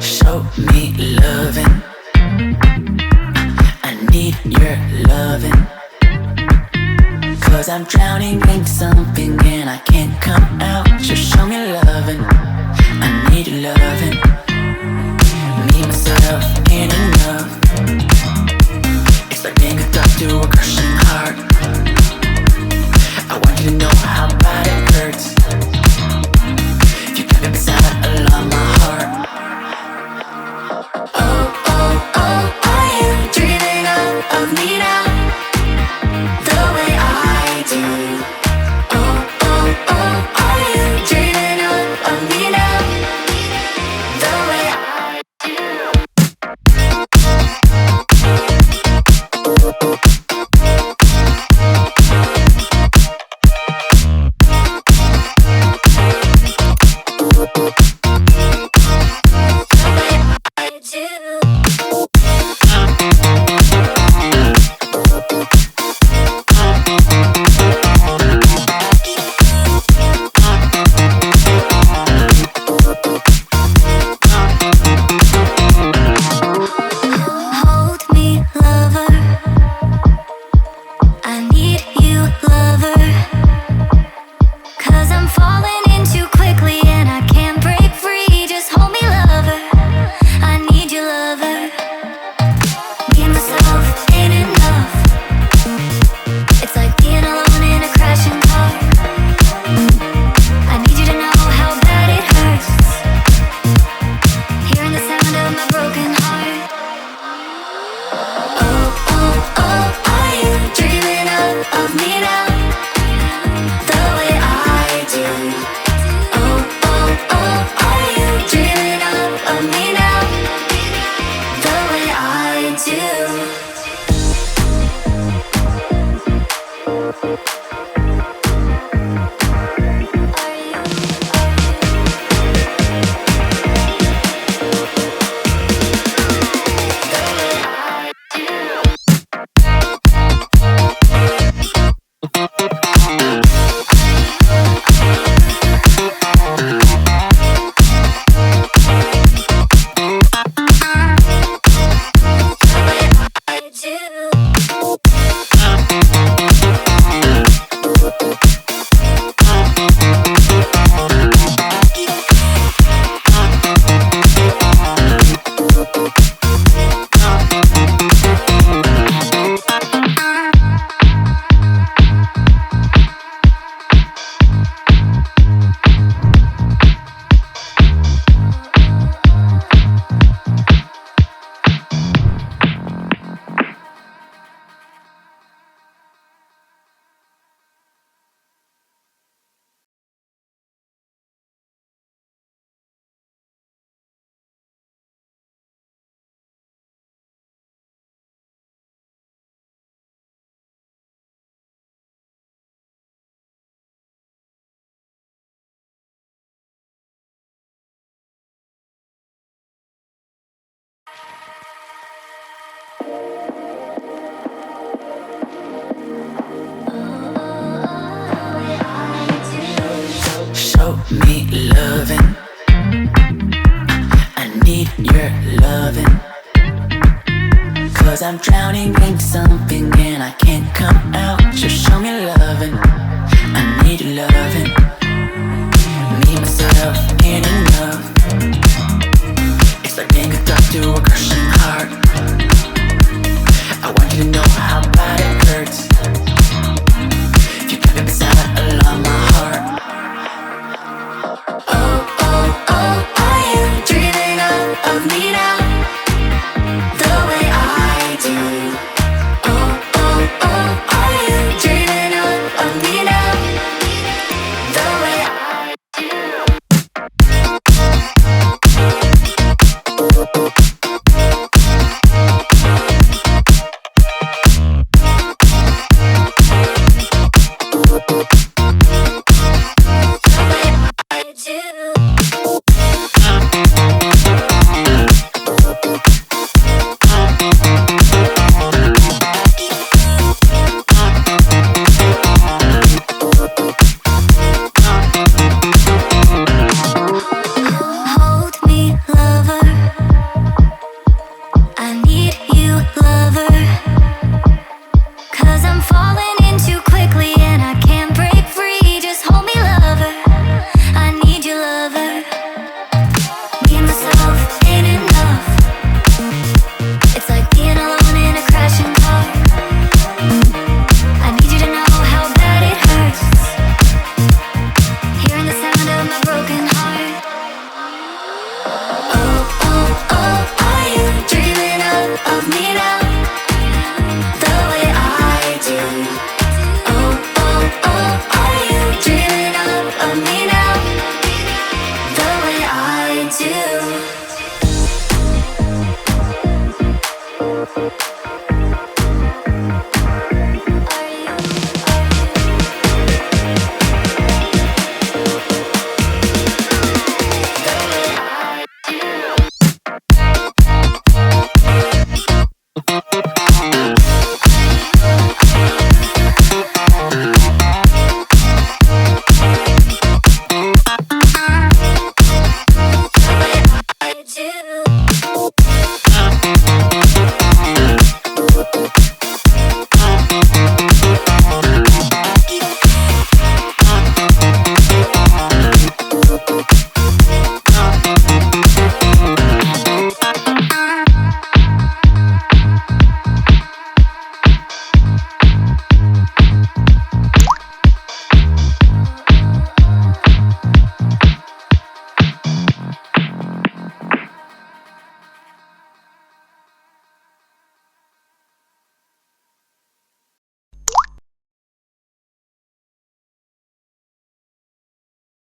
Show me loving. I need your loving. 'Cause I'm drowning in something and I can't come out. Just show me loving. I need your loving. Me, myself, ain't enough. It's like being hooked up to a crushing heart. I want you to know how bad it hurts. If you keep it beside along my heart. Oh, oh, oh, are you dreaming of me now? The way I do. Oh, oh, oh, are you dreaming of me now? The way I do. Hold me, lover. I need you, lover. 'Cause I'm falling in too quickly and I can't break free. Just hold me, lover. I need you, lover. Me and myself ain't enough. It's like being alone in a crashing car. I need you to know how bad it hurts. Hearing the sound of my broken heart. Oh, oh, oh, are you dreaming of me now? The way I do. Oh, oh, oh, are you dreaming of me now? The way I do. Show me loving. I need your loving. 'Cause I'm drowning in something and I can't come out. Just show me loving. I need your loving. Me, myself, ain't enough.